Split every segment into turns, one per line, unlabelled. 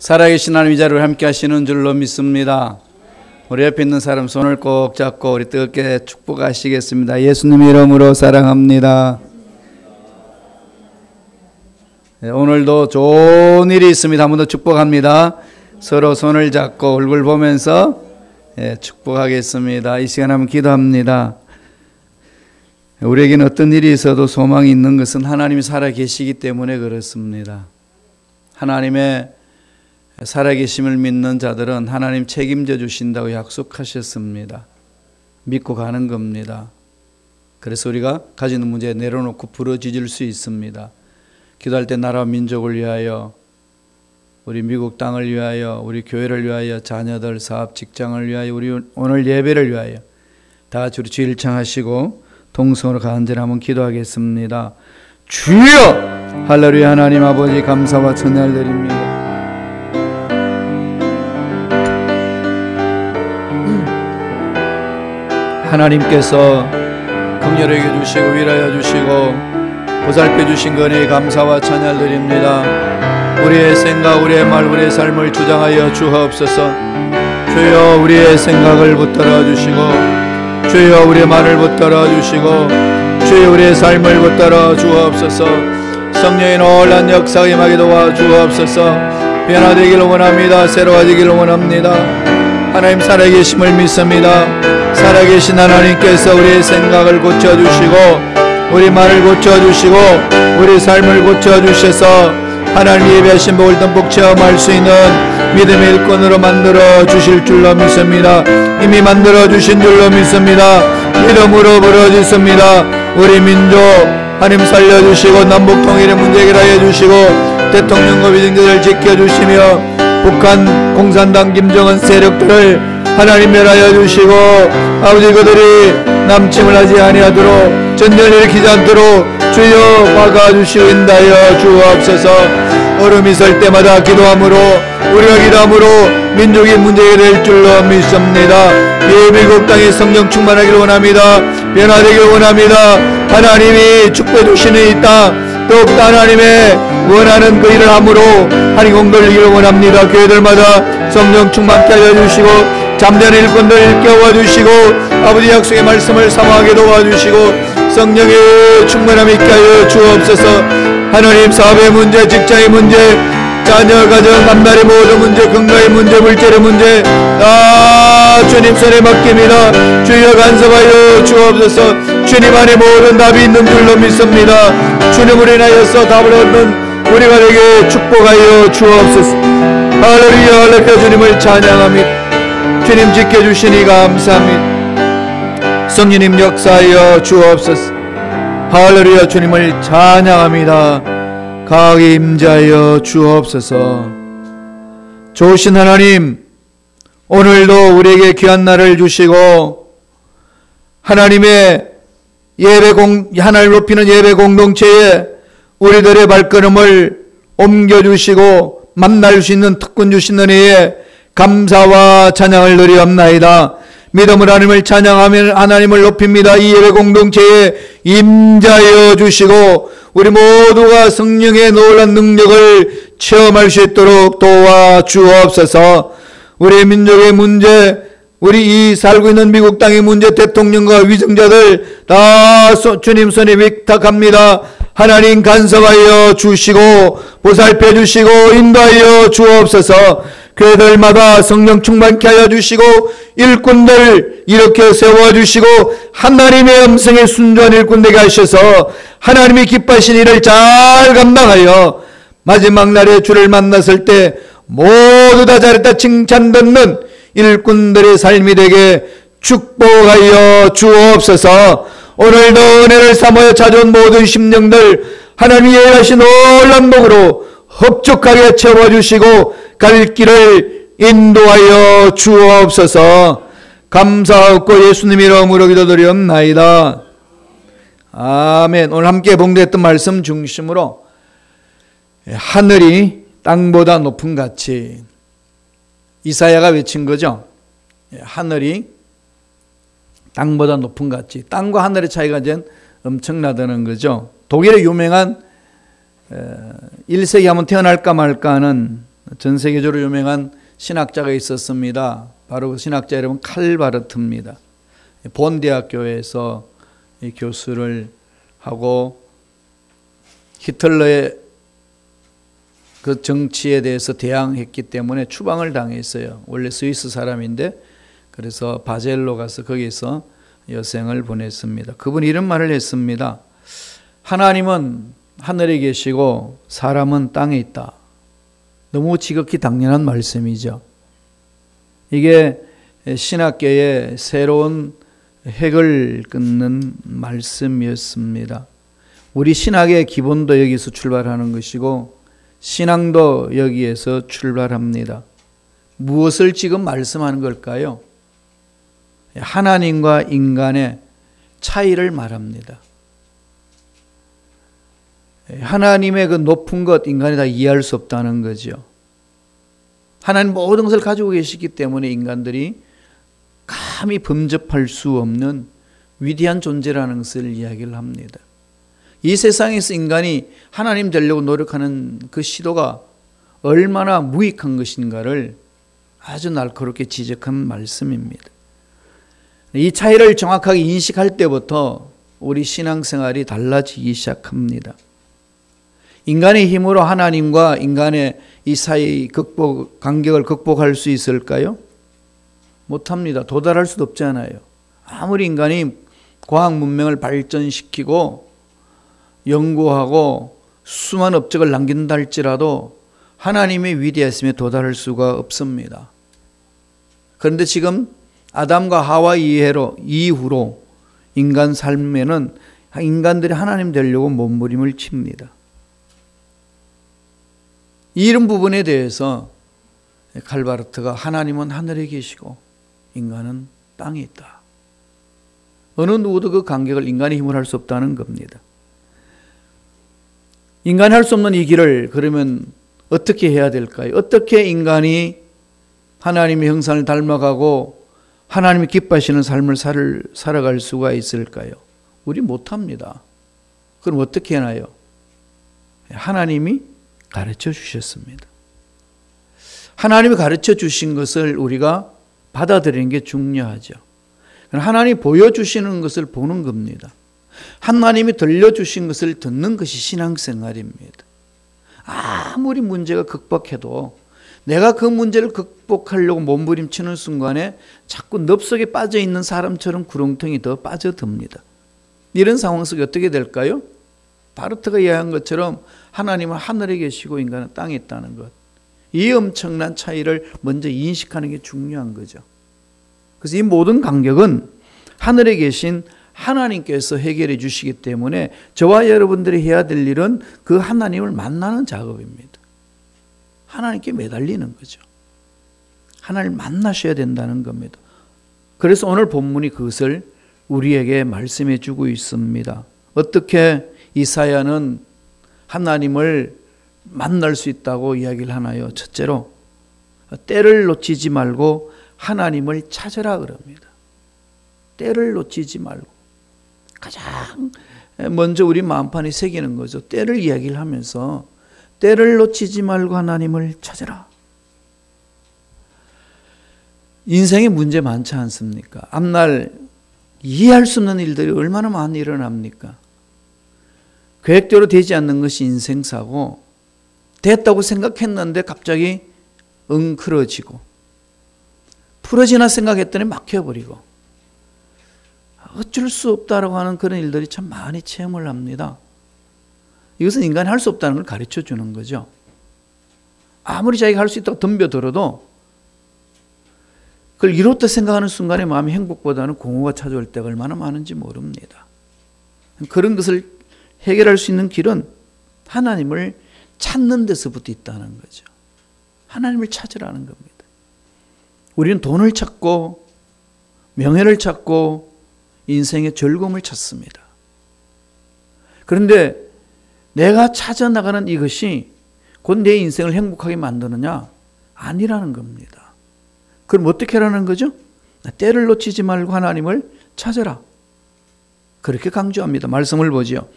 살아계신 하나님 이 자리를 함께 하시는 줄로 믿습니다. 우리 옆에 있는 사람 손을 꼭 잡고 우리 뜨겁게 축복하시겠습니다. 예수님 이름으로 사랑합니다. 오늘도 좋은 일이 있습니다. 한 번 더 축복합니다. 서로 손을 잡고 얼굴 보면서 축복하겠습니다. 이 시간 한번 기도합니다. 우리에게는 어떤 일이 있어도 소망이 있는 것은 하나님이 살아계시기 때문에 그렇습니다. 하나님의 살아계심을 믿는 자들은 하나님 책임져 주신다고 약속하셨습니다. 믿고 가는 겁니다. 그래서 우리가 가지는 문제 내려놓고 부러지질 수 있습니다. 기도할 때 나라와 민족을 위하여, 우리 미국 땅을 위하여, 우리 교회를 위하여, 자녀들, 사업, 직장을 위하여, 우리 오늘 예배를 위하여 다 같이 우리 주일 청하시고 동성으로 간절히 한번 기도하겠습니다. 주여! 할렐루야. 하나님 아버지 감사와 찬양을 드립니다. 하나님께서 긍휼히 여겨주시고 위로하여 주시고 보살펴 주신 거니 감사와 찬양을 드립니다. 우리의 생각, 우리의 말, 우리의 삶을 주장하여 주옵소서. 주여 우리의 생각을 붙들어 주시고, 주여 우리의 말을 붙들어 주시고, 주여 우리의 삶을 붙들어 주옵소서. 성령의 놀란 역사가 임하게 도와 주옵소서. 변화되기를 원합니다. 새로워지기를 원합니다. 하나님 살아계심을 믿습니다. 살아계신 하나님께서 우리의 생각을 고쳐주시고 우리 말을 고쳐주시고 우리 삶을 고쳐주셔서 하나님 예배하신 복을 듬뿍 체험할 수 있는 믿음의 일꾼으로 만들어 주실 줄로 믿습니다. 이미 만들어 주신 줄로 믿습니다. 믿음으로 부르짖습니다. 우리 민족 하나님 살려주시고 남북 통일의 문제 해결하여 주시고 대통령과 위정자를 지켜주시며 북한 공산당 김정은 세력들을 하나님 멸하여 주시고 아버지 그들이 남침을 하지 아니하도록 전쟁을 일으키지 않도록 주여 막아주시고 인도하여 주옵소서. 얼음이 설 때마다 기도함으로 우리가 기도함으로 민족이 문제가 될 줄로 믿습니다. 미국 땅에 성령 충만하기를 원합니다. 변화되기를 원합니다. 하나님이 축복해 주시는 이 땅 더욱 하나님의 원하는 그 일을 함으로 하나님 공돌리기를 원합니다. 교회들마다 성령 충만케 하여 주시고 잠자는 일꾼들 일깨워 주시고 아버지 약속의 말씀을 사모하게 도와주시고 성령의 충만함 있게 하여 주옵소서. 하나님 사업의 문제, 직장의 문제, 자녀, 가정, 남날의 모든 문제, 건강의 문제, 물질의 문제 주님 손에 맡깁니다. 주여 간섭하여 주옵소서. 주님 안에 모든 답이 있는 줄로 믿습니다. 주님을 인하여서 답을 얻는 우리가 되게 축복하여 주옵소서. 할렐루야. 할렐루야. 주님을 찬양합니다. 주님 지켜주시니 감사합니다. 성령님 역사하여 주옵소서. 할렐루야. 주님을 찬양합니다. 강하게 임재하여 주옵소서. 좋으신 하나님, 오늘도 우리에게 귀한 날을 주시고 하나님의 하나님을 높이는 예배 공동체에 우리들의 발걸음을 옮겨주시고 만날 수 있는 특권 주시는 이에 감사와 찬양을 드리옵나이다. 믿음으로 하나님을 찬양하며 하나님을 높입니다. 이 예배 공동체에 임재하여 주시고 우리 모두가 성령의 놀라운 능력을 체험할 수 있도록 도와주옵소서. 우리 민족의 문제, 우리 이 살고 있는 미국 땅의 문제, 대통령과 위정자들 다 주님 손에 위탁합니다. 하나님 간섭하여 주시고 보살펴 주시고 인도하여 주옵소서. 교회들마다 성령 충만케 하여 주시고 일꾼들 이렇게 세워주시고 하나님의 음성에 순종한 일꾼 되게 하셔서 하나님이 기뻐하신 일을 잘 감당하여 마지막 날에 주를 만났을 때 모두 다 잘했다 칭찬 듣는 일꾼들의 삶이 되게 축복하여 주옵소서. 오늘도 은혜를 삼아 찾아온 모든 심령들 하나님이 예하신 놀라운 복으로 흡족하게 채워주시고 갈 길을 인도하여 주옵소서. 감사하고 예수님 이름으로 기도드리옵나이다. 아멘. 오늘 함께 봉독했던 말씀 중심으로 하늘이 땅보다 높은 가치, 이사야가 외친 거죠. 하늘이 땅보다 높은 가치. 땅과 하늘의 차이가 이제 엄청나다는 거죠. 독일의 유명한 1세기 한번 태어날까 말까 하는 전 세계적으로 유명한 신학자가 있었습니다. 바로 그 신학자 이름은 칼바르트입니다. 본 대학교에서 교수를 하고 히틀러의 그 정치에 대해서 대항했기 때문에 추방을 당했어요. 원래 스위스 사람인데 그래서 바젤로 가서 거기서 여생을 보냈습니다. 그분이 이런 말을 했습니다. 하나님은 하늘에 계시고 사람은 땅에 있다. 너무 지극히 당연한 말씀이죠. 이게 신학계의 새로운 핵을 끊는 말씀이었습니다. 우리 신학의 기본도 여기서 출발하는 것이고 신앙도 여기에서 출발합니다. 무엇을 지금 말씀하는 걸까요? 하나님과 인간의 차이를 말합니다. 하나님의 그 높은 것 인간이 다 이해할 수 없다는 거죠. 하나님 모든 것을 가지고 계시기 때문에 인간들이 감히 범접할 수 없는 위대한 존재라는 것을 이야기를 합니다. 이 세상에서 인간이 하나님 되려고 노력하는 그 시도가 얼마나 무익한 것인가를 아주 날카롭게 지적한 말씀입니다. 이 차이를 정확하게 인식할 때부터 우리 신앙생활이 달라지기 시작합니다. 인간의 힘으로 하나님과 인간의 이 사이 간격을 극복할 수 있을까요? 못합니다. 도달할 수도 없잖아요. 아무리 인간이 과학 문명을 발전시키고 연구하고 수많은 업적을 남긴다 할지라도 하나님의 위대하심에 도달할 수가 없습니다. 그런데 지금 아담과 하와 이후로 인간 삶에는 인간들이 하나님 되려고 몸부림을 칩니다. 이런 부분에 대해서 칼바르트가 하나님은 하늘에 계시고 인간은 땅에 있다. 어느 누구도 그 간격을 인간의 힘으로 할 수 없다는 겁니다. 인간이 할 수 없는 이 길을 그러면 어떻게 해야 될까요? 어떻게 인간이 하나님의 형상을 닮아가고 하나님이 기뻐하시는 삶을 살아갈 수가 있을까요? 우리 못합니다. 그럼 어떻게 하나요? 하나님이 가르쳐 주셨습니다. 하나님이 가르쳐 주신 것을 우리가 받아들이는 게 중요하죠. 하나님이 보여주시는 것을 보는 겁니다. 하나님이 들려주신 것을 듣는 것이 신앙생활입니다. 아무리 문제가 극복해도 내가 그 문제를 극복하려고 몸부림치는 순간에 자꾸 늪속에 빠져있는 사람처럼 구렁텅이 더 빠져듭니다. 이런 상황 속에 어떻게 될까요? 바르트가 이야기한 것처럼 하나님은 하늘에 계시고 인간은 땅에 있다는 것. 이 엄청난 차이를 먼저 인식하는 게 중요한 거죠. 그래서 이 모든 간격은 하늘에 계신 하나님께서 해결해 주시기 때문에 저와 여러분들이 해야 될 일은 그 하나님을 만나는 작업입니다. 하나님께 매달리는 거죠. 하나님을 만나셔야 된다는 겁니다. 그래서 오늘 본문이 그것을 우리에게 말씀해 주고 있습니다. 어떻게 이사야는 하나님을 만날 수 있다고 이야기를 하나요? 첫째로 때를 놓치지 말고 하나님을 찾으라 그럽니다. 때를 놓치지 말고. 가장 먼저 우리 마음판에 새기는 거죠. 때를 이야기를 하면서 때를 놓치지 말고 하나님을 찾으라. 인생에 문제 많지 않습니까? 앞날 이해할 수 없는 일들이 얼마나 많이 일어납니까? 계획대로 되지 않는 것이 인생사고 됐다고 생각했는데 갑자기 엉클어지고 풀어지나 생각했더니 막혀버리고 어쩔 수 없다라고 하는 그런 일들이 참 많이 체험을 합니다. 이것은 인간이 할 수 없다는 걸 가르쳐 주는 거죠. 아무리 자기가 할 수 있다고 덤벼들어도 그걸 이뤘다 생각하는 순간에 마음이 행복보다는 공허가 찾아올 때가 얼마나 많은지 모릅니다. 그런 것을 해결할 수 있는 길은 하나님을 찾는 데서부터 있다는 거죠. 하나님을 찾으라는 겁니다. 우리는 돈을 찾고 명예를 찾고 인생의 즐거움을 찾습니다. 그런데 내가 찾아나가는 이것이 곧 내 인생을 행복하게 만드느냐? 아니라는 겁니다. 그럼 어떻게 하라는 거죠? 때를 놓치지 말고 하나님을 찾아라. 그렇게 강조합니다. 말씀을 보지요.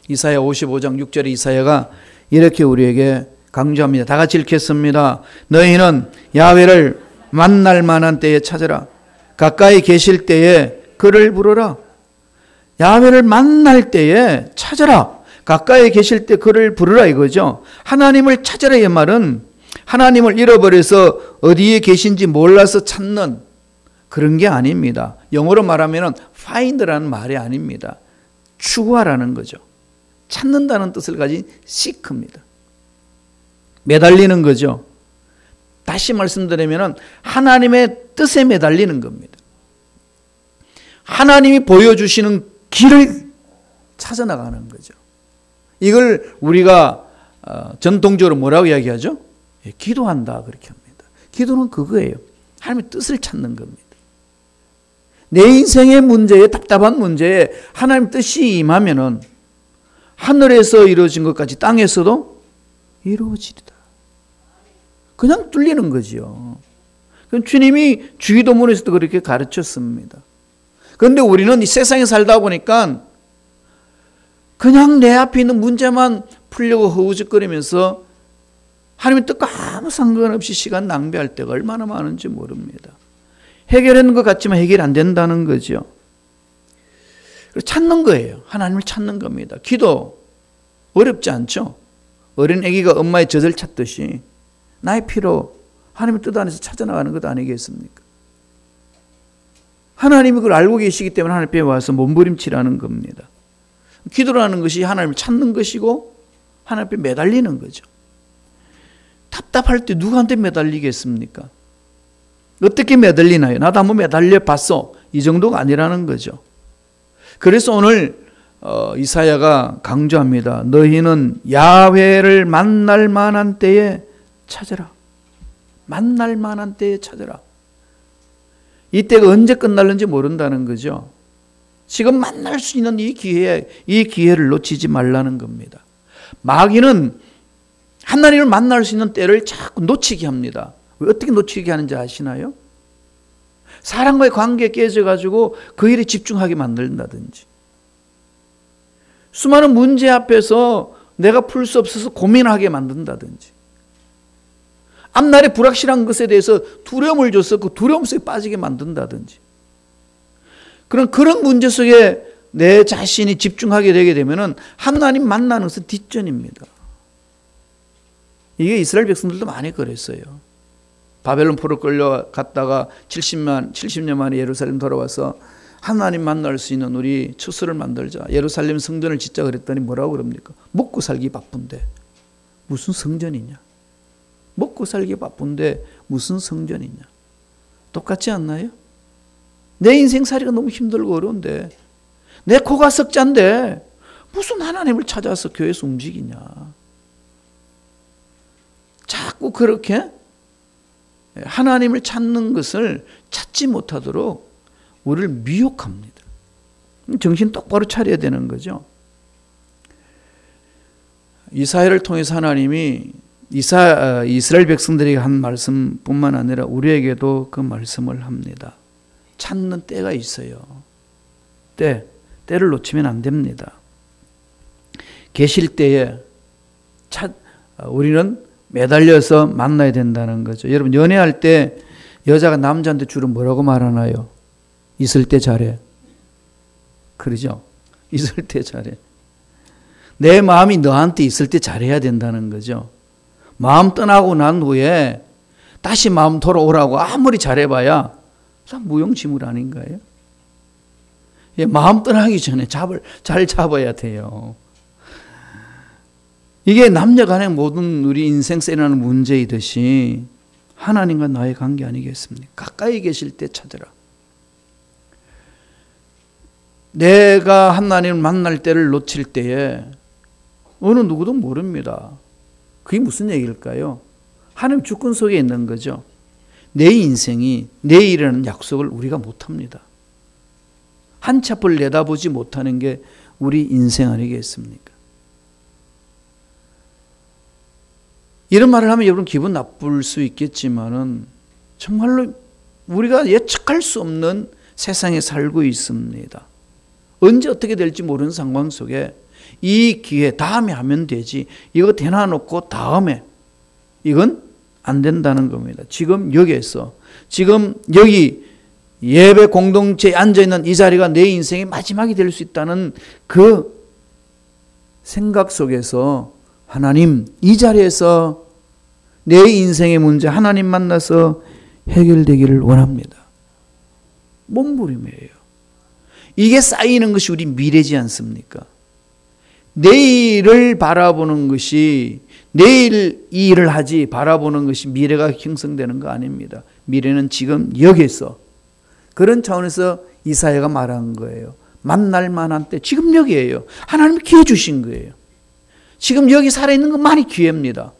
이사야 55장 6절에 이사야가 이렇게 우리에게 강조합니다. 다 같이 읽겠습니다. 너희는 야훼를 만날 만한 때에 찾으라. 가까이 계실 때에 그를 부르라. 야훼를 만날 때에 찾으라. 가까이 계실 때 그를 부르라 이거죠. 하나님을 찾으라 이 말은 하나님을 잃어버려서 어디에 계신지 몰라서 찾는 그런 게 아닙니다. 영어로 말하면 find라는 말이 아닙니다. 추구하라는 거죠. 찾는다는 뜻을 가진 seek입니다. 매달리는 거죠. 다시 말씀드리면 하나님의 뜻에 매달리는 겁니다. 하나님이 보여주시는 길을 찾아나가는 거죠. 이걸 우리가 전통적으로 뭐라고 이야기하죠? 기도한다 그렇게 합니다. 기도는 그거예요. 하나님의 뜻을 찾는 겁니다. 내 인생의 문제에 답답한 문제에 하나님 뜻이 임하면은 하늘에서 이루어진 것까지 땅에서도 이루어지리다. 그냥 뚫리는 거지요. 주님이 주기도문에서도 그렇게 가르쳤습니다. 그런데 우리는 이 세상에 살다 보니까 그냥 내 앞에 있는 문제만 풀려고 허우적거리면서 하나님의 뜻과 아무 상관없이 시간 낭비할 때가 얼마나 많은지 모릅니다. 해결하는 것 같지만 해결이 안 된다는 거죠. 찾는 거예요. 하나님을 찾는 겁니다. 기도 어렵지 않죠? 어린 아기가 엄마의 젖을 찾듯이 나의 피로 하나님의 뜻 안에서 찾아나가는 것 아니겠습니까? 하나님이 그걸 알고 계시기 때문에 하나님 앞에 와서 몸부림치라는 겁니다. 기도라는 것이 하나님을 찾는 것이고 하나님 앞에 매달리는 거죠. 답답할 때 누구한테 매달리겠습니까? 어떻게 매달리나요? 나도 한번 매달려 봤어. 이 정도가 아니라는 거죠. 그래서 오늘 이사야가 강조합니다. 너희는 야훼를 만날 만한 때에 찾으라. 만날 만한 때에 찾으라. 이때가 언제 끝날는지 모른다는 거죠. 지금 만날 수 있는 이 기회를 놓치지 말라는 겁니다. 마귀는 하나님을 만날 수 있는 때를 자꾸 놓치게 합니다. 왜 어떻게 놓치게 하는지 아시나요? 사람과의 관계에 깨져가지고 그 일에 집중하게 만든다든지, 수많은 문제 앞에서 내가 풀 수 없어서 고민하게 만든다든지, 앞날에 불확실한 것에 대해서 두려움을 줘서 그 두려움 속에 빠지게 만든다든지, 그런 문제 속에 내 자신이 집중하게 되게 되면은 하나님 만나는 것은 뒷전입니다. 이게 이스라엘 백성들도 많이 그랬어요. 바벨론 포로 끌려갔다가 70년 만에 예루살렘 돌아와서 하나님 만날 수 있는 우리 처소를 만들자, 예루살렘 성전을 짓자 그랬더니 뭐라고 그럽니까? 먹고 살기 바쁜데 무슨 성전이냐? 먹고 살기 바쁜데 무슨 성전이냐? 똑같지 않나요? 내 인생살이가 너무 힘들고 어려운데, 내 코가 석자인데 무슨 하나님을 찾아서 교회에서 움직이냐? 자꾸 그렇게 하나님을 찾는 것을 찾지 못하도록 우리를 미혹합니다. 정신 똑바로 차려야 되는 거죠. 이사야를 통해서 하나님이 이스라엘 백성들에게 한 말씀뿐만 아니라 우리에게도 그 말씀을 합니다. 찾는 때가 있어요. 때를 놓치면 안 됩니다. 계실 때에 우리는 매달려서 만나야 된다는 거죠. 여러분, 연애할 때 여자가 남자한테 주로 뭐라고 말하나요? 있을 때 잘해. 그러죠? 있을 때 잘해. 내 마음이 너한테 있을 때 잘해야 된다는 거죠. 마음 떠나고 난 후에 다시 마음 돌아오라고 아무리 잘해봐야 무용지물 아닌가요? 마음 떠나기 전에 잘 잡아야 돼요. 이게 남녀 간의 모든 우리 인생 세라는 문제이듯이 하나님과 나의 관계 아니겠습니까? 가까이 계실 때 찾으라. 내가 하나님을 만날 때를 놓칠 때에 어느 누구도 모릅니다. 그게 무슨 얘기일까요? 하나님 주권 속에 있는 거죠. 내 인생이 내일이라는 약속을 우리가 못합니다. 한 치 앞을 내다보지 못하는 게 우리 인생 아니겠습니까? 이런 말을 하면 여러분 기분 나쁠 수 있겠지만은 정말로 우리가 예측할 수 없는 세상에 살고 있습니다. 언제 어떻게 될지 모르는 상황 속에 이 기회 다음에 하면 되지, 이거 대놔놓고 다음에 이건 안 된다는 겁니다. 지금 여기에서, 지금 여기 예배 공동체에 앉아있는 이 자리가 내 인생의 마지막이 될 수 있다는 그 생각 속에서 하나님, 이 자리에서 내 인생의 문제 하나님 만나서 해결되기를 원합니다. 몸부림이에요. 이게 쌓이는 것이 우리 미래지 않습니까? 내일을 바라보는 것이, 내일 이 일을 하지 바라보는 것이 미래가 형성되는 거 아닙니다. 미래는 지금 여기에서, 그런 차원에서 이사야가 말한 거예요. 만날 만한 때 지금 여기에요. 하나님이 기회 주신 거예요. 지금 여기 살아있는 것만이 기회입니다.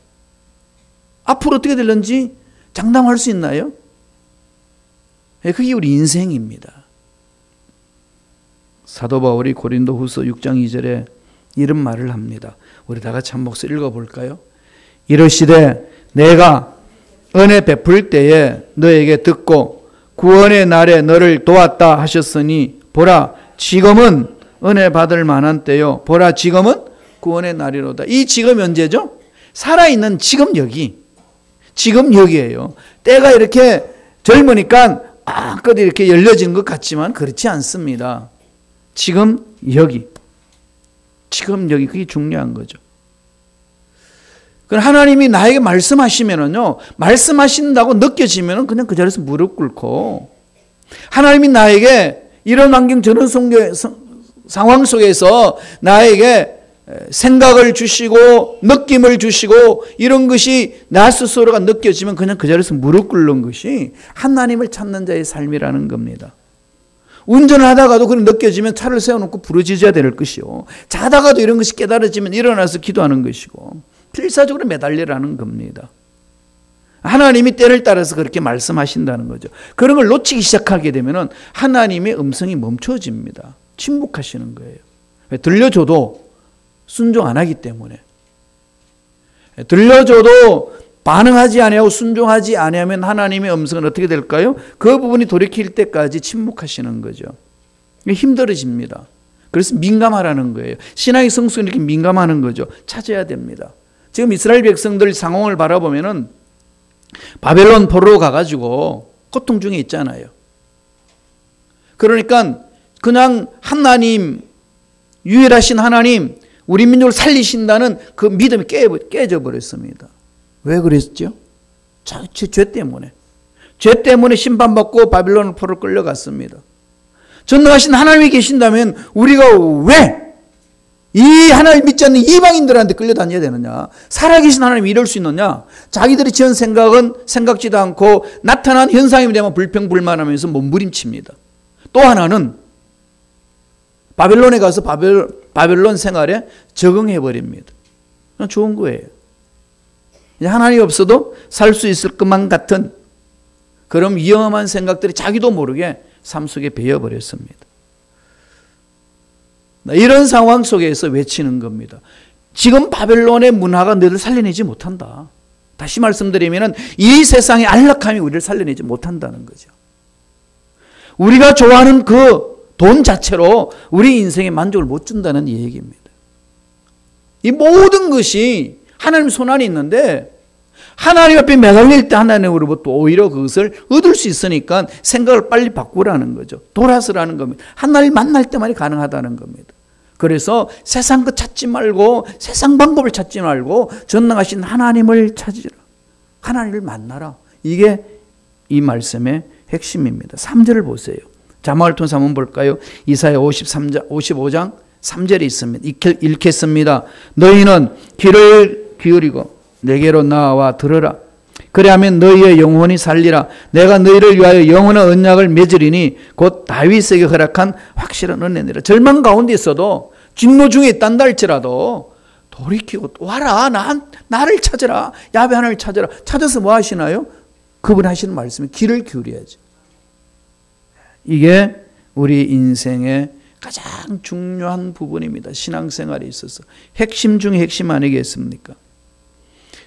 앞으로 어떻게 될는지 장담할 수 있나요? 그게 우리 인생입니다. 사도 바울이 고린도 후서 6장 2절에 이런 말을 합니다. 우리 다 같이 한 목소리 읽어볼까요? 이르시되 내가 은혜 베풀 때에 너에게 듣고 구원의 날에 너를 도왔다 하셨으니 보라 지금은 은혜 받을 만한 때요. 보라 지금은 구원의 날이로다. 이 지금 언제죠? 살아있는 지금 여기. 지금 여기예요. 때가 이렇게 젊으니까 끝이 이렇게 열려진 것 같지만 그렇지 않습니다. 지금 여기. 지금 여기. 그게 중요한 거죠. 그럼 하나님이 나에게 말씀하시면은요, 말씀하신다고 느껴지면은 그냥 그 자리에서 무릎 꿇고, 하나님이 나에게 이런 환경, 저런 상황 속에서 나에게 생각을 주시고 느낌을 주시고 이런 것이 나 스스로가 느껴지면 그냥 그 자리에서 무릎 꿇는 것이 하나님을 찾는 자의 삶이라는 겁니다. 운전을 하다가도 그런 느껴지면 차를 세워놓고 부르짖어야 될 것이요. 자다가도 이런 것이 깨달아지면 일어나서 기도하는 것이고 필사적으로 매달리라는 겁니다. 하나님이 때를 따라서 그렇게 말씀하신다는 거죠. 그런 걸 놓치기 시작하게 되면 하나님의 음성이 멈춰집니다. 침묵하시는 거예요. 왜? 들려줘도 순종 안 하기 때문에. 들려줘도 반응하지 아니하고 순종하지 아니하면 하나님의 음성은 어떻게 될까요? 그 부분이 돌이킬 때까지 침묵하시는 거죠. 힘들어집니다. 그래서 민감하라는 거예요. 신앙의 성숙은 이렇게 민감하는 거죠. 찾아야 됩니다. 지금 이스라엘 백성들 상황을 바라보면은 바벨론 포로로 가가지고 고통 중에 있잖아요. 그러니까 그냥 하나님, 유일하신 하나님, 우리 민족을 살리신다는 그 믿음이 깨져 버렸습니다. 왜 그랬죠? 죄 때문에. 죄 때문에 심판받고 바빌론 포로로 끌려갔습니다. 전능하신 하나님이 계신다면 우리가 왜 이 하나님 믿지 않는 이방인들한테 끌려다녀야 되느냐? 살아계신 하나님이 이럴 수 있느냐? 자기들이 지은 생각은 생각지도 않고 나타난 현상이 되면 불평불만하면서 몸부림칩니다. 또 하나는 바벨론에 가서 바벨론 생활에 적응해버립니다. 좋은 거예요. 하나님이 없어도 살 수 있을 것만 같은 그런 위험한 생각들이 자기도 모르게 삶 속에 배어버렸습니다. 이런 상황 속에서 외치는 겁니다. 지금 바벨론의 문화가 너희를 살려내지 못한다. 다시 말씀드리면 이 세상의 안락함이 우리를 살려내지 못한다는 거죠. 우리가 좋아하는 그 돈 자체로 우리 인생에 만족을 못 준다는 얘기입니다. 이 모든 것이 하나님 손안에 있는데 하나님 앞에 매달릴 때 하나님으로부터 오히려 그것을 얻을 수 있으니까 생각을 빨리 바꾸라는 거죠. 돌아서라는 겁니다. 하나님 만날 때만이 가능하다는 겁니다. 그래서 세상 것 찾지 말고 세상 방법을 찾지 말고 전능하신 하나님을 찾으라. 하나님을 만나라. 이게 이 말씀의 핵심입니다. 3절을 보세요. 자막을 통해서 한번 볼까요? 이사야 55장 3절에 있습니다. 읽겠습니다. 너희는 귀를 기울이고 내게로 나와 들으라. 그래야면 너희의 영혼이 살리라. 내가 너희를 위하여 영원한 언약을 맺으리니 곧 다윗에게 허락한 확실한 은혜니라. 절망 가운데 있어도 진노 중에 있단다 할지라도 돌이키고 와라. 나를 찾으라. 야훼 하나님을 찾으라. 찾아서 뭐 하시나요? 그분이 하시는 말씀에 귀를 기울여야죠. 이게 우리 인생의 가장 중요한 부분입니다. 신앙생활에 있어서 핵심 중에 핵심 아니겠습니까?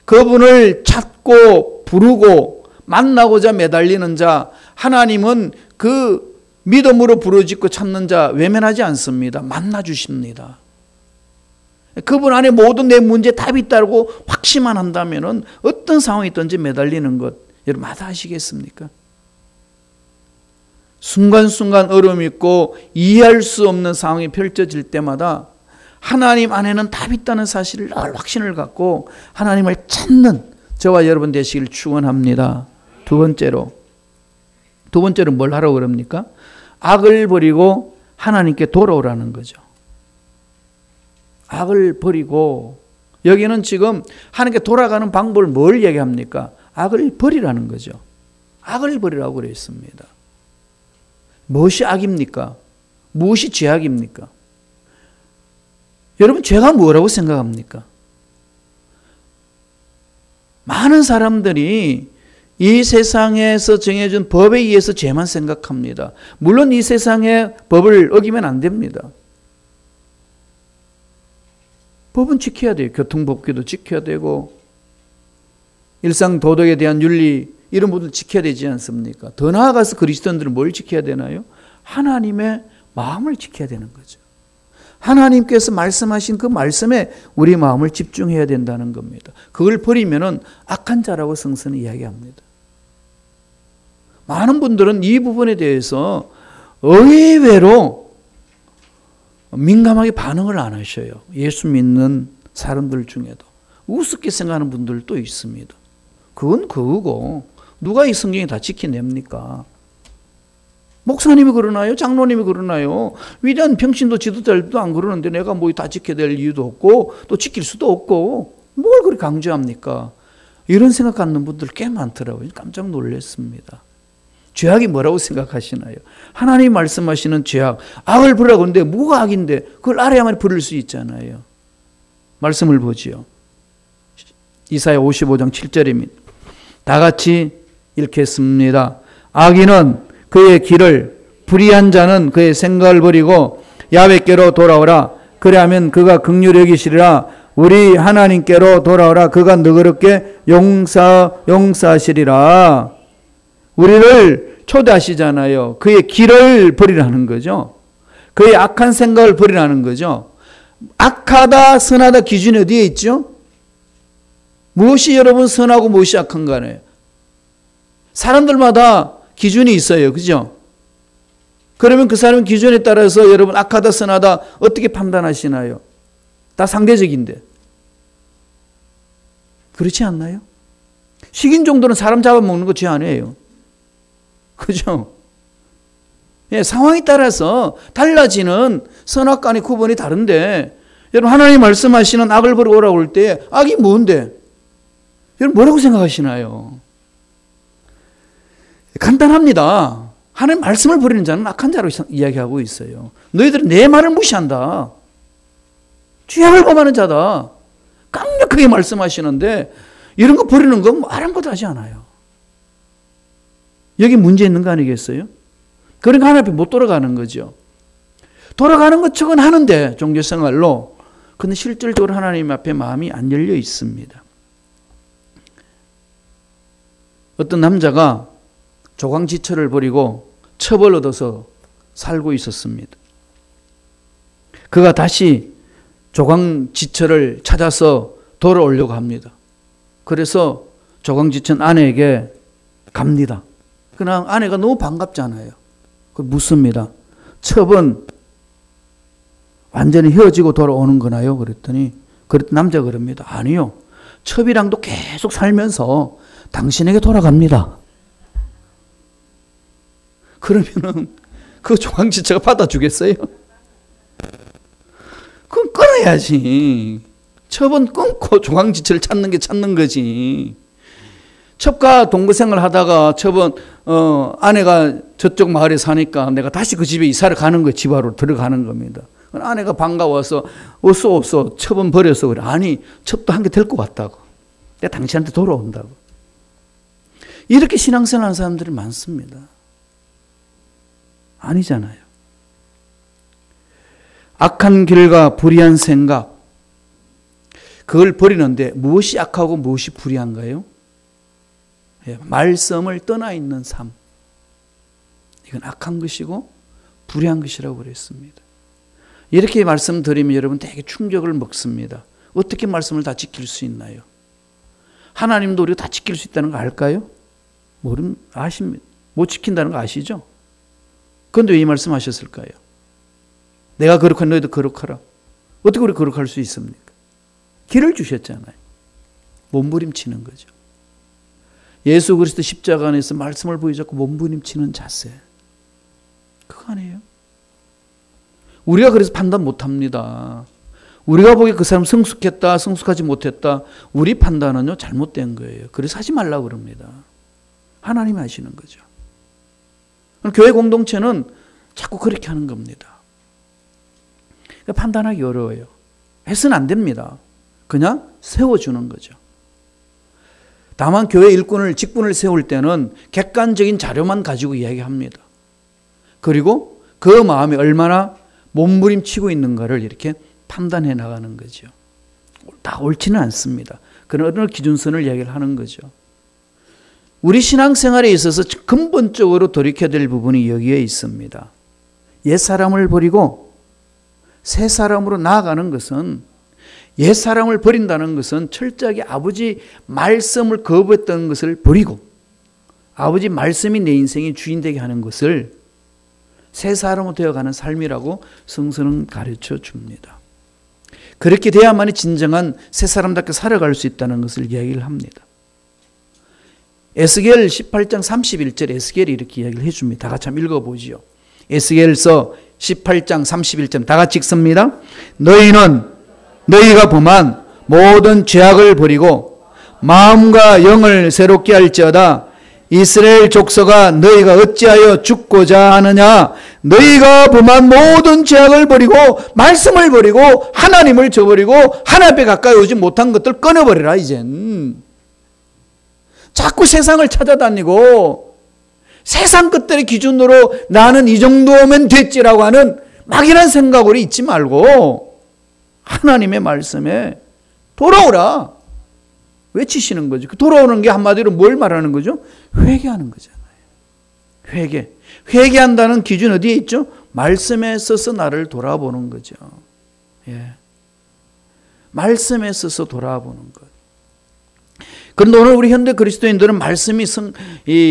그분을 찾고 부르고 만나고자 매달리는 자, 하나님은 그 믿음으로 부르짖고 찾는 자 외면하지 않습니다. 만나 주십니다. 그분 안에 모든 내 문제 답이 있다고 확신만 한다면은 어떤 상황이 있든지 매달리는 것 여러분 마다하시겠습니까? 순간순간 어려움이 있고 이해할 수 없는 상황이 펼쳐질 때마다 하나님 안에는 답이 있다는 사실을 늘 확신을 갖고 하나님을 찾는 저와 여러분 되시길 축원합니다. 두 번째로 뭘 하라고 그럽니까? 악을 버리고 하나님께 돌아오라는 거죠. 악을 버리고, 여기는 지금 하나님께 돌아가는 방법을 뭘 얘기합니까? 악을 버리라는 거죠. 악을 버리라고 그랬습니다. 무엇이 악입니까? 무엇이 죄악입니까? 여러분, 죄가 뭐라고 생각합니까? 많은 사람들이 이 세상에서 정해준 법에 의해서 죄만 생각합니다. 물론 이 세상의 법을 어기면 안 됩니다. 법은 지켜야 돼요. 교통법규도 지켜야 되고 일상 도덕에 대한 윤리 이런 부분을 지켜야 되지 않습니까? 더 나아가서 그리스도인들은 뭘 지켜야 되나요? 하나님의 마음을 지켜야 되는 거죠. 하나님께서 말씀하신 그 말씀에 우리 마음을 집중해야 된다는 겁니다. 그걸 버리면은 악한 자라고 성서는 이야기합니다. 많은 분들은 이 부분에 대해서 의외로 민감하게 반응을 안 하셔요. 예수 믿는 사람들 중에도. 우습게 생각하는 분들도 있습니다. 그건 그거고 누가 이 성경에 다 지켜냅니까? 목사님이 그러나요? 장로님이 그러나요? 위대한 평신도 지도자들도 안 그러는데 내가 뭐 다 지켜야 될 이유도 없고 또 지킬 수도 없고 뭘 그렇게 강조합니까? 이런 생각 갖는 분들 꽤 많더라고요. 깜짝 놀랐습니다. 죄악이 뭐라고 생각하시나요? 하나님이 말씀하시는 죄악, 악을 부르라고 하는데 뭐가 악인데 그걸 알아야만 부를 수 있잖아요. 말씀을 보지요. 이사야 55장 7절입니다. 다 같이 읽겠습니다. 악인은 그의 길을, 불의한 자는 그의 생각을 버리고 야훼께로 돌아오라. 그래야면 그가 긍휼히 여기시리라. 우리 하나님께로 돌아오라. 그가 너그럽게 용서하시리라. 우리를 초대하시잖아요. 그의 길을 버리라는 거죠. 그의 악한 생각을 버리라는 거죠. 악하다, 선하다 기준이 어디에 있죠? 무엇이 여러분 선하고 무엇이 악한가요? 사람들마다 기준이 있어요. 그죠? 그러면 그 사람 기준에 따라서 여러분 악하다, 선하다 어떻게 판단하시나요? 다 상대적인데. 그렇지 않나요? 식인 정도는 사람 잡아먹는 거 죄 아니에요. 그죠? 예, 상황에 따라서 달라지는 선악간의 구분이 다른데 여러분 하나님 말씀하시는 악을 버리고 오라고 할 때 악이 뭔데? 여러분 뭐라고 생각하시나요? 간단합니다. 하나님 말씀을 버리는 자는 악한 자로 이야기하고 있어요. 너희들은 내 말을 무시한다. 죄악을 범하는 자다. 강력하게 말씀하시는데 이런 거 버리는 건 아랑곳 하지 않아요. 여기 문제 있는 거 아니겠어요? 그러니까 하나님 앞에 못 돌아가는 거죠. 돌아가는 것 척은 하는데 종교생활로. 근데 실질적으로 하나님 앞에 마음이 안 열려 있습니다. 어떤 남자가 조강지처를 버리고 첩을 얻어서 살고 있었습니다. 그가 다시 조강지처를 찾아서 돌아오려고 합니다. 그래서 조강지처 아내에게 갑니다. 그러나 아내가 너무 반갑잖아요. 그걸 묻습니다. 첩은 완전히 헤어지고 돌아오는 거나요? 그랬더니 남자가 그럽니다. 아니요. 첩이랑도 계속 살면서 당신에게 돌아갑니다. 그러면은 그 조강지처가 받아주겠어요? 그럼 끊어야지. 첩은 끊고 조강지처를 찾는 게 찾는 거지. 첩과 동거생활 하다가 첩은 아내가 저쪽 마을에 사니까 내가 다시 그 집에 이사를 가는 거예요. 집안으로 들어가는 겁니다. 아내가 반가워서 없어 첩은 버려서 그래. 아니 첩도 한 개 데리고 왔다고. 내가 당신한테 돌아온다고. 이렇게 신앙생활 하는 사람들이 많습니다. 아니잖아요. 악한 길과 불의한 생각, 그걸 버리는데 무엇이 악하고 무엇이 불의한가요? 말씀을 떠나 있는 삶. 이건 악한 것이고 불의한 것이라고 그랬습니다. 이렇게 말씀드리면 여러분 되게 충격을 먹습니다. 어떻게 말씀을 다 지킬 수 있나요? 하나님도 우리가 다 지킬 수 있다는 거 알까요? 아십니다. 못 지킨다는 거 아시죠? 그런데 왜 이 말씀 하셨을까요? 내가 거룩한 너희도 거룩하라. 어떻게 우리 거룩할 수 있습니까? 길을 주셨잖아요. 몸부림치는 거죠. 예수 그리스도 십자가 안에서 말씀을 보여줬고 몸부림치는 자세. 그거 아니에요? 우리가 그래서 판단 못합니다. 우리가 보기에 그 사람 성숙했다, 성숙하지 못했다. 우리 판단은요 잘못된 거예요. 그래서 하지 말라고 그럽니다. 하나님이 하시는 거죠. 교회 공동체는 자꾸 그렇게 하는 겁니다. 판단하기 어려워요. 해서는 안 됩니다. 그냥 세워주는 거죠. 다만 교회 일꾼을, 직분을 세울 때는 객관적인 자료만 가지고 이야기합니다. 그리고 그 마음이 얼마나 몸부림치고 있는가를 이렇게 판단해 나가는 거죠. 다 옳지는 않습니다. 그런 어느 기준선을 이야기를 하는 거죠. 우리 신앙생활에 있어서 근본적으로 돌이켜야 될 부분이 여기에 있습니다. 옛사람을 버리고 새 사람으로 나아가는 것은, 옛사람을 버린다는 것은 철저하게 아버지 말씀을 거부했던 것을 버리고 아버지 말씀이 내 인생의 주인 되게 하는 것을 새 사람으로 되어가는 삶이라고 성서는 가르쳐 줍니다. 그렇게 돼야만이 진정한 새 사람답게 살아갈 수 있다는 것을 이야기를 합니다. 에스겔 18장 31절 에스겔이 이렇게 이야기를 해줍니다. 다 같이 한번 읽어보지요. 에스겔서 18장 31절 다 같이 읽습니다. 너희는 너희가 범한 모든 죄악을 버리고 마음과 영을 새롭게 할지어다. 이스라엘 족속아 너희가 어찌하여 죽고자 하느냐. 너희가 범한 모든 죄악을 버리고 말씀을 버리고 하나님을 저버리고 하나님 앞에 가까이 오지 못한 것들 끊어버리라. 이젠 자꾸 세상을 찾아다니고 세상 것들의 기준으로 나는 이 정도면 됐지라고 하는 막연한 생각으로 있지 말고 하나님의 말씀에 돌아오라 외치시는 거죠. 그 돌아오는 게 한마디로 뭘 말하는 거죠? 회개하는 거잖아요. 회개한다는 기준 어디에 있죠? 말씀에 서서 나를 돌아보는 거죠. 예. 말씀에 서서 돌아보는 것. 그런데 오늘 우리 현대 그리스도인들은 말씀이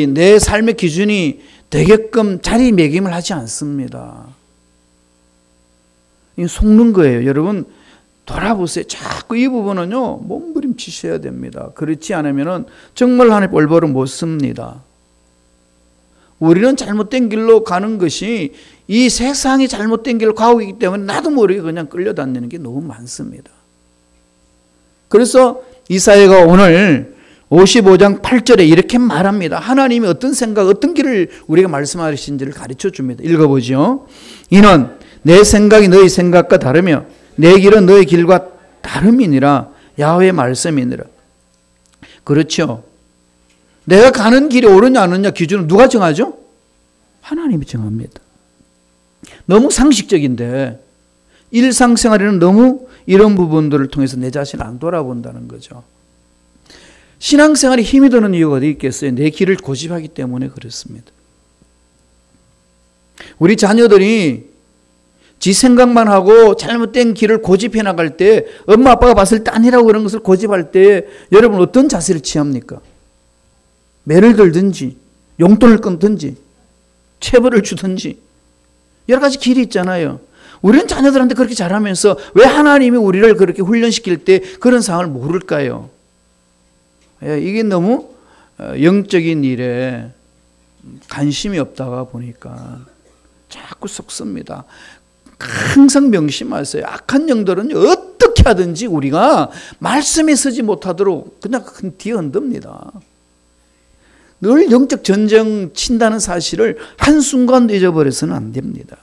내 삶의 기준이 되게끔 자리매김을 하지 않습니다. 속는 거예요. 여러분 돌아보세요. 자꾸 이 부분은요 몸부림치셔야 됩니다. 그렇지 않으면 정말 하나님 올바로 못 씁니다. 우리는 잘못된 길로 가는 것이 이 세상이 잘못된 길로 가고 있기 때문에 나도 모르게 그냥 끌려다니는 게 너무 많습니다. 그래서 이사야가 오늘 55장 8절에 이렇게 말합니다. 하나님이 어떤 생각, 어떤 길을 우리가 말씀하신지를 가르쳐 줍니다. 읽어보죠. 이는 내 생각이 너희 생각과 다르며 내 길은 너희 길과 다름이니라. 야훼의 말씀이니라. 그렇죠. 내가 가는 길이 옳으냐 안 옳으냐 기준은 누가 정하죠? 하나님이 정합니다. 너무 상식적인데 일상생활에는 너무 이런 부분들을 통해서 내 자신을 안 돌아본다는 거죠. 신앙생활에 힘이 드는 이유가 어디 있겠어요? 내 길을 고집하기 때문에 그렇습니다. 우리 자녀들이 지 생각만 하고 잘못된 길을 고집해 나갈 때 엄마 아빠가 봤을 때 아니라고 그런 것을 고집할 때 여러분 어떤 자세를 취합니까? 매를 들든지 용돈을 끊든지 체벌을 주든지 여러 가지 길이 있잖아요. 우리는 자녀들한테 그렇게 잘하면서 왜 하나님이 우리를 그렇게 훈련시킬 때 그런 상황을 모를까요? 이게 너무 영적인 일에 관심이 없다가 보니까 자꾸 썩습니다. 항상 명심하세요. 악한 영들은 어떻게 하든지 우리가 말씀에 서지 못하도록 그냥 뒤에 흔듭니다. 늘 영적 전쟁 친다는 사실을 한순간도 잊어버려서는 안 됩니다.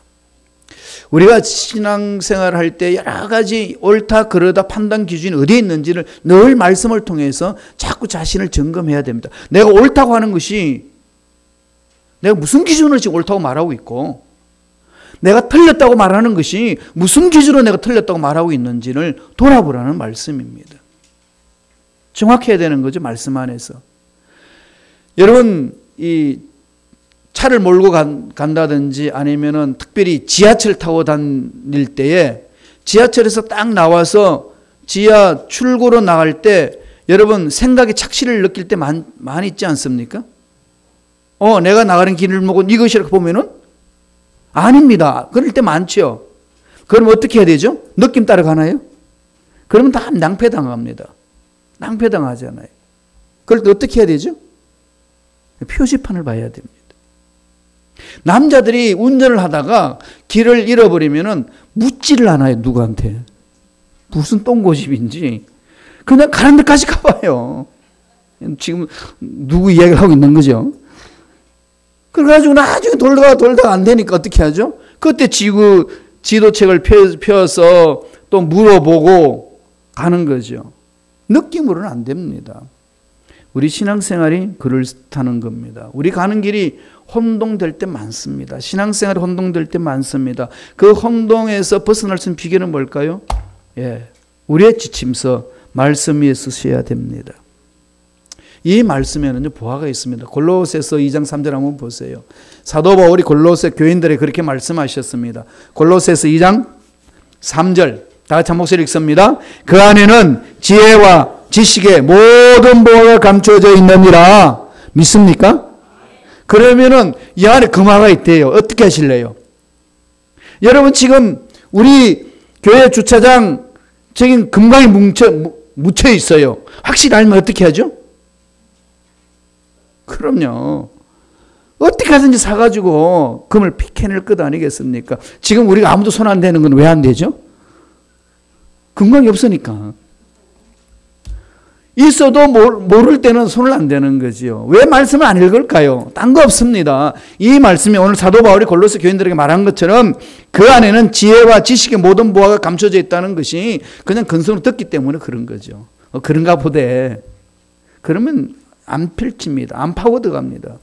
우리가 신앙생활을 할 때 여러 가지 옳다 그러다 판단 기준이 어디에 있는지를 늘 말씀을 통해서 자꾸 자신을 점검해야 됩니다. 내가 옳다고 하는 것이 내가 무슨 기준으로 지금 옳다고 말하고 있고 내가 틀렸다고 말하는 것이 무슨 기준으로 내가 틀렸다고 말하고 있는지를 돌아보라는 말씀입니다. 정확해야 되는 거죠. 말씀 안에서. 여러분 차를 몰고 간다든지 아니면은 특별히 지하철 타고 다닐 때에 지하철에서 딱 나와서 지하 출구로 나갈 때 여러분 생각의 착시를 느낄 때 많이 있지 않습니까? 내가 나가는 길을 보고 이것이라고 보면은 아닙니다. 그럴 때 많죠. 그럼 어떻게 해야 되죠? 느낌 따라가나요? 그러면 다 낭패당합니다. 낭패당하잖아요. 그럴 때 어떻게 해야 되죠? 표지판을 봐야 됩니다. 남자들이 운전을 하다가 길을 잃어버리면은 묻지를 않아요. 누구한테. 무슨 똥고집인지. 그냥 가는 데까지 가봐요. 지금 누구 이야기를 하고 있는 거죠. 그래가지고 나중에 돌다가 안 되니까 어떻게 하죠? 그때 지도책을 펴서 또 물어보고 가는 거죠. 느낌으로는 안 됩니다. 우리 신앙생활이 그렇다는 겁니다. 우리 가는 길이 혼동될 때 많습니다. 신앙생활이 혼동될 때 많습니다. 그 혼동에서 벗어날 수 있는 비결은 뭘까요? 우리의 지침서 말씀 위에 쓰셔야 됩니다. 이 말씀에는 보화가 있습니다. 골로새서 2장 3절 한번 보세요. 사도 바울이 골로새 교인들에 그렇게 말씀하셨습니다. 골로새서 2장 3절 다 같이 한 목소리 읽습니다. 그 안에는 지혜와 지식의 모든 보화가 감춰져 있느니라. 믿습니까? 그러면은 이 안에 금화가 있대요. 어떻게 하실래요? 여러분 지금 우리 교회 주차장 저긴 금광이 묻혀 있어요. 확실히 알면 어떻게 하죠? 그럼요. 어떻게 하든지 사가지고 금을 피켜낼 것 아니겠습니까? 지금 우리가 아무도 손 안 대는 건 왜 안 되죠? 금광이 없으니까. 있어도 모를 때는 손을 안 대는 거지요. 왜 말씀을 안 읽을까요? 딴 거 없습니다. 이 말씀이 오늘 사도 바울이 골로새 교인들에게 말한 것처럼 그 안에는 지혜와 지식의 모든 보화가 감춰져 있다는 것이 그냥 근성으로 듣기 때문에 그런 거죠. 그런가 보대. 그러면 안 펼칩니다. 안 파고 들어갑니다.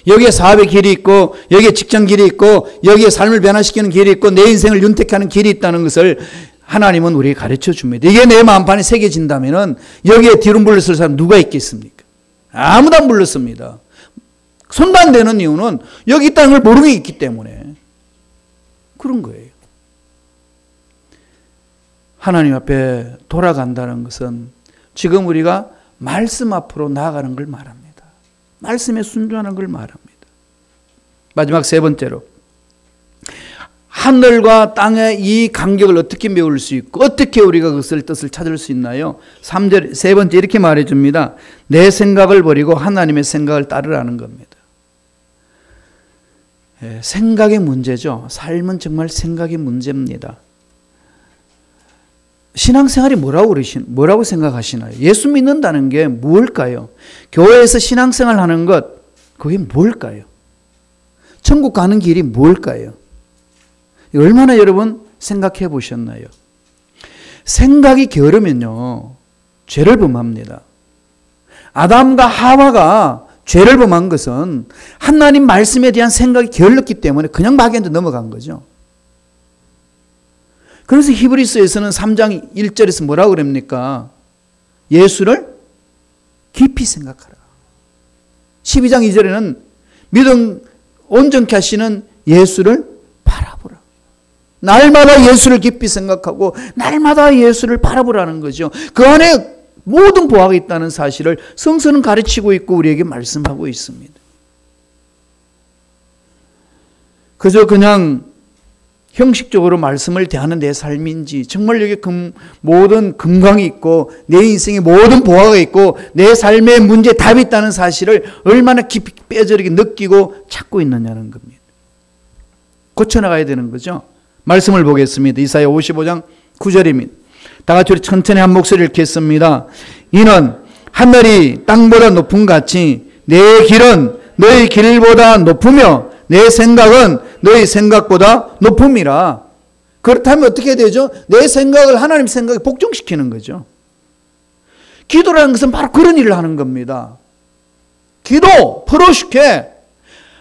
여기에 사업의 길이 있고 여기에 직장 길이 있고 여기에 삶을 변화시키는 길이 있고 내 인생을 윤택하는 길이 있다는 것을 하나님은 우리에게 가르쳐 줍니다. 이게 내 마음판에 새겨진다면 여기에 뒤로 물러설 사람 누가 있겠습니까? 아무도 안 물렀습니다. 손도 안 대는 이유는 여기 있다는 걸 모르게 있기 때문에 그런 거예요. 하나님 앞에 돌아간다는 것은 지금 우리가 말씀 앞으로 나아가는 걸 말합니다. 말씀에 순종하는 걸 말합니다. 마지막 세 번째로 하늘과 땅의 이 간격을 어떻게 메울 수 있고 어떻게 우리가 그것을 뜻을 찾을 수 있나요? 3절 세 번째 이렇게 말해 줍니다. 내 생각을 버리고 하나님의 생각을 따르라는 겁니다. 생각의 문제죠. 삶은 정말 생각의 문제입니다. 신앙생활이 뭐라고 생각하시나요? 예수 믿는다는 게 뭘까요? 교회에서 신앙생활 하는 것 그게 뭘까요? 천국 가는 길이 뭘까요? 얼마나 여러분 생각해 보셨나요? 생각이 게으르면요 죄를 범합니다. 아담과 하와가 죄를 범한 것은 하나님 말씀에 대한 생각이 게을렀기 때문에 그냥 막연히 넘어간 거죠. 그래서 히브리서에서는 3장 1절에서 뭐라고 그럽니까? 예수를 깊이 생각하라. 12장 2절에는 믿음 온전케 하시는 예수를 바라보라. 날마다 예수를 깊이 생각하고 날마다 예수를 바라보라는 거죠. 그 안에 모든 보화가 있다는 사실을 성서는 가르치고 있고 우리에게 말씀하고 있습니다. 그저 그냥 형식적으로 말씀을 대하는 내 삶인지 정말 여기 모든 금광이 있고 내 인생에 모든 보화가 있고 내 삶의 문제에 답이 있다는 사실을 얼마나 깊이 뼈저리게 느끼고 찾고 있느냐는 겁니다. 고쳐나가야 되는 거죠. 말씀을 보겠습니다. 이사야 55장 9절입니다. 다 같이 우리 천천히 한 목소리 읽겠습니다. 이는 하늘이 땅보다 높음 같이 내 길은 너희 길보다 높으며 내 생각은 너희 생각보다 높음이라. 그렇다면 어떻게 되죠? 내 생각을 하나님 생각에 복종시키는 거죠. 기도라는 것은 바로 그런 일을 하는 겁니다. 기도, 프로시케,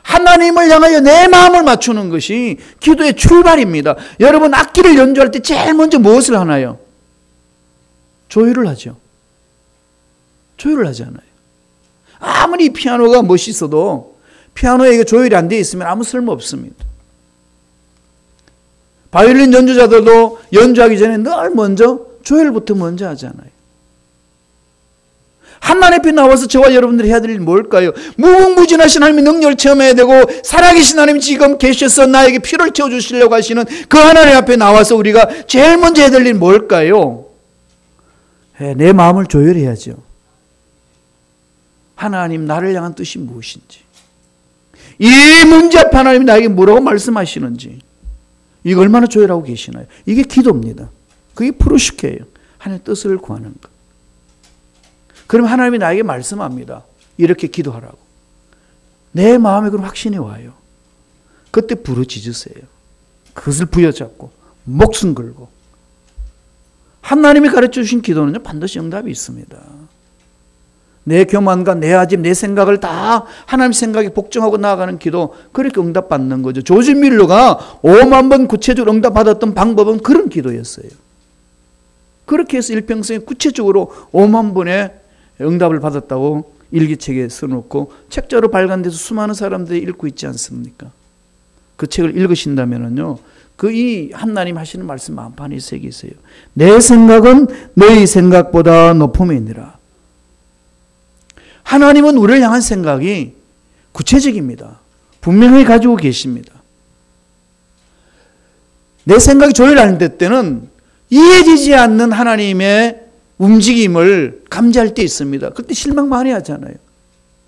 하나님을 향하여 내 마음을 맞추는 것이 기도의 출발입니다. 여러분 악기를 연주할 때 제일 먼저 무엇을 하나요? 조율을 하죠. 조율을 하잖아요. 아무리 피아노가 멋있어도 피아노에 이게 조율이 안 되어 있으면 아무 쓸모 없습니다. 바이올린 연주자들도 연주하기 전에 늘 먼저 조율부터 먼저 하잖아요. 하나님 앞에 나와서 저와 여러분들이 해야 될 일이 뭘까요? 무궁무진하신 하나님의 능력을 체험해야 되고 살아계신 하나님이 지금 계셔서 나에게 피를 채워주시려고 하시는 그 하나님 앞에 나와서 우리가 제일 먼저 해야 될 일이 뭘까요? 내 마음을 조율해야죠. 하나님 나를 향한 뜻이 무엇인지, 이 문제 앞에 하나님이 나에게 뭐라고 말씀하시는지, 이거 얼마나 조율하고 계시나요? 이게 기도입니다. 그게 프로시케예요. 하나님의 뜻을 구하는 것. 그러면 하나님이 나에게 말씀합니다. 이렇게 기도하라고. 내 마음에 그럼 확신이 와요. 그때 부르짖으세요. 그것을 부여잡고 목숨 걸고. 하나님이 가르쳐 주신 기도는요, 반드시 응답이 있습니다. 내 교만과 내 아집, 내 생각을 다 하나님 생각에 복종하고 나아가는 기도, 그렇게 응답받는 거죠. 조지 밀러가 5만 번 구체적으로 응답받았던 방법은 그런 기도였어요. 그렇게 해서 일평생에 구체적으로 5만 번의 응답을 받았다고 일기책에 써놓고 책자로 발간돼서 수많은 사람들이 읽고 있지 않습니까? 그 책을 읽으신다면요, 그 이 하나님 하시는 말씀 만판에 새기세요. 내 생각은 너희 생각보다 높음이니라. 하나님은 우리를 향한 생각이 구체적입니다. 분명히 가지고 계십니다. 내 생각이 조율 안 될 때는 이해되지 않는 하나님의 움직임을 감지할 때 있습니다. 그때 실망 많이 하잖아요.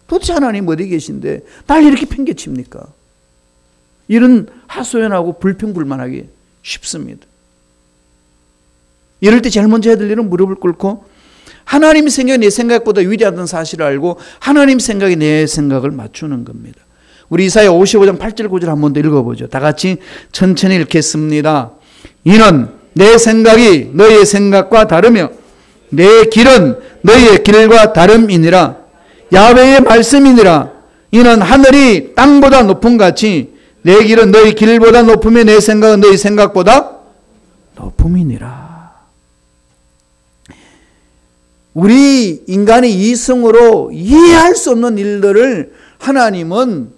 도대체 하나님 어디 계신데 날 이렇게 팽개칩니까? 이런 하소연하고 불평불만하기 쉽습니다. 이럴 때 제일 먼저 해야 될 일은 무릎을 꿇고 하나님 생각이 내 생각보다 위대하다는 사실을 알고 하나님 생각이 내 생각을 맞추는 겁니다. 우리 이사야 55장 8절 9절 한 번 더 읽어보죠. 다 같이 천천히 읽겠습니다. 이는 내 생각이 너희의 생각과 다르며 내 길은 너희의 길과 다름이니라. 야훼의 말씀이니라. 이는 하늘이 땅보다 높음 같이 내 길은 너희 길보다 높으며 내 생각은 너희 생각보다 높음이니라. 우리 인간의 이성으로 이해할 수 없는 일들을 하나님은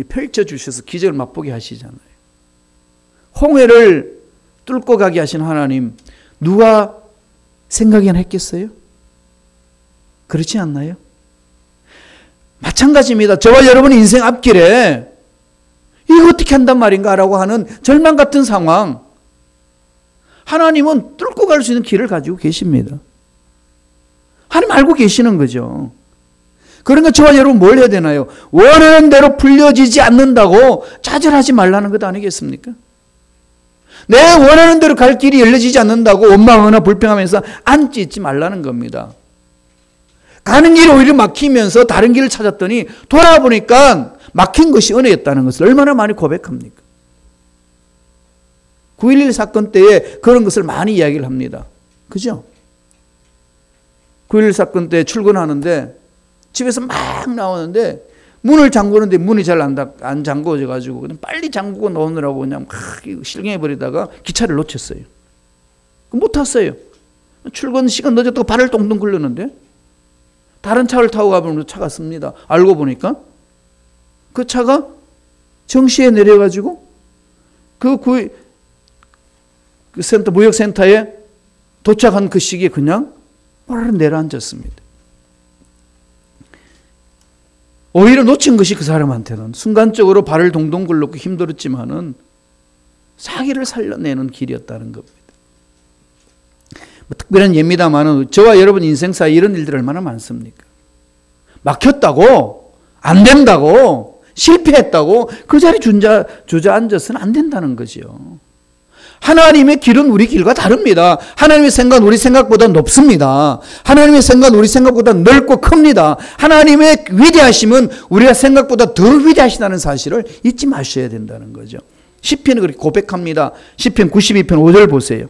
펼쳐주셔서 기적을 맛보게 하시잖아요. 홍해를 뚫고 가게 하신 하나님, 누가 생각이나 했겠어요? 그렇지 않나요? 마찬가지입니다. 저와 여러분의 인생 앞길에 이거 어떻게 한단 말인가 라고 하는 절망 같은 상황, 하나님은 뚫고 갈 수 있는 길을 가지고 계십니다. 하나님 알고 계시는 거죠. 그러니까 저와 여러분 뭘 해야 되나요? 원하는 대로 풀려지지 않는다고 좌절하지 말라는 것 아니겠습니까? 내 원하는 대로 갈 길이 열려지지 않는다고 원망하거나 불평하면서 앉지 있지 말라는 겁니다. 가는 길이 오히려 막히면서 다른 길을 찾았더니 돌아보니까 막힌 것이 은혜였다는 것을 얼마나 많이 고백합니까? 9.11 사건 때에 그런 것을 많이 이야기를 합니다. 그죠? 9.11 사건 때 출근하는데 집에서 막 나오는데 문을 잠그는데 문이 잘 안 잠궈져 가지고 그냥 빨리 잠그고 나오느라고 그냥 막 실갱해버리다가 기차를 놓쳤어요. 못 탔어요. 출근 시간 늦었다고 발을 동동 굴렸는데 다른 차를 타고 가면 차가 씁니다. 알고 보니까 그 차가 정시에 내려가지고 그 센터, 무역센터에 도착한 그 시기에 그냥 내려앉았습니다. 오히려 놓친 것이 그 사람한테는 순간적으로 발을 동동 굴렀고 힘들었지만은 사기를 살려내는 길이었다는 겁니다. 특별한 예입니다만은 저와 여러분 인생사에 이런 일들이 얼마나 많습니까? 막혔다고, 안 된다고, 실패했다고 그 자리 주저앉아서는 안 된다는 거죠. 하나님의 길은 우리 길과 다릅니다. 하나님의 생각은 우리 생각보다 높습니다. 하나님의 생각은 우리 생각보다 넓고 큽니다. 하나님의 위대하심은 우리가 생각보다 더 위대하시다는 사실을 잊지 마셔야 된다는 거죠. 시편은 그렇게 고백합니다. 시편 92편 5절 보세요.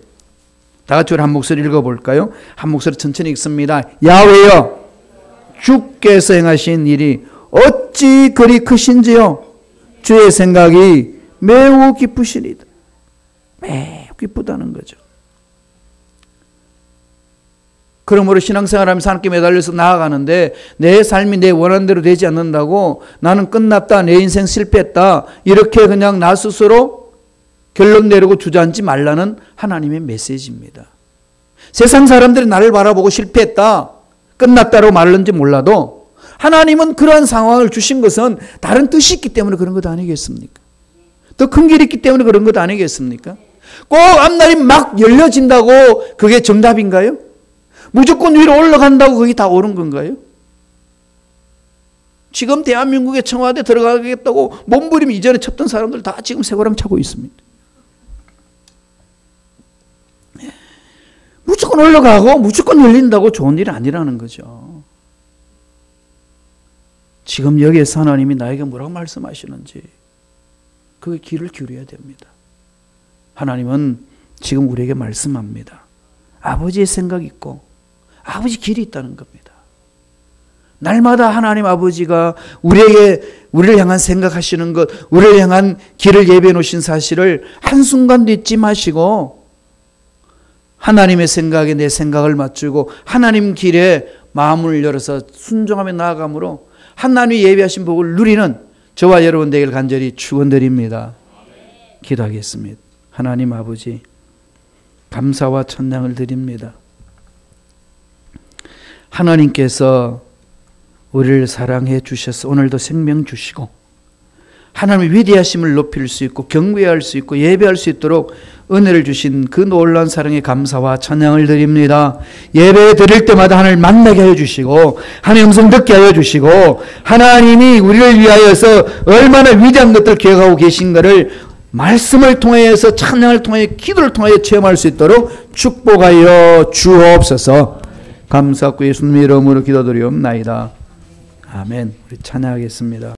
다 같이 우리 한 목소리 읽어볼까요? 한 목소리 천천히 읽습니다. 야훼여, 주께서 행하신 일이 어찌 그리 크신지요. 주의 생각이 매우 기쁘시리다. 매우 기쁘다는 거죠. 그러므로 신앙생활하면서 하나님께 매달려서 나아가는데 내 삶이 내 원하는 대로 되지 않는다고 나는 끝났다, 내 인생 실패했다, 이렇게 그냥 나 스스로 결론 내리고 주저앉지 말라는 하나님의 메시지입니다. 세상 사람들이 나를 바라보고 실패했다, 끝났다고 말하는지 몰라도 하나님은 그러한 상황을 주신 것은 다른 뜻이 있기 때문에 그런 것 아니겠습니까? 더 큰 길이 있기 때문에 그런 것 아니겠습니까? 꼭 앞날이 막 열려진다고 그게 정답인가요? 무조건 위로 올라간다고 그게 다 옳은 건가요? 지금 대한민국의 청와대 들어가겠다고 몸부림 이전에 쳤던 사람들 다 지금 새고랑 차고 있습니다. 무조건 올라가고 무조건 열린다고 좋은 일이 아니라는 거죠. 지금 여기에서 하나님이 나에게 뭐라고 말씀하시는지 그 귀를 기울여야 됩니다. 하나님은 지금 우리에게 말씀합니다. 아버지의 생각이 있고 아버지 길이 있다는 겁니다. 날마다 하나님 아버지가 우리를 향한 생각하시는 것, 우리를 향한 길을 예비해 놓으신 사실을 한순간도 잊지 마시고 하나님의 생각에 내 생각을 맞추고 하나님 길에 마음을 열어서 순종하며 나아감으로 하나님이 예비하신 복을 누리는 저와 여러분 되길 간절히 축원드립니다. 기도하겠습니다. 하나님 아버지, 감사와 찬양을 드립니다. 하나님께서 우리를 사랑해 주셔서 오늘도 생명 주시고 하나님의 위대하심을 높일 수 있고 경배할 수 있고 예배할 수 있도록 은혜를 주신 그 놀라운 사랑에 감사와 찬양을 드립니다. 예배 드릴 때마다 하나님을 만나게 하여 주시고 하나님의 음성 듣게 하여 주시고 하나님이 우리를 위하여서 얼마나 위대한 것들을 계획하고 계신가를 말씀을 통해서 찬양을 통해 기도를 통해 체험할 수 있도록 축복하여 주옵소서. 감사하고 예수님 이름으로 기도드리옵나이다. 아멘. 우리 찬양하겠습니다.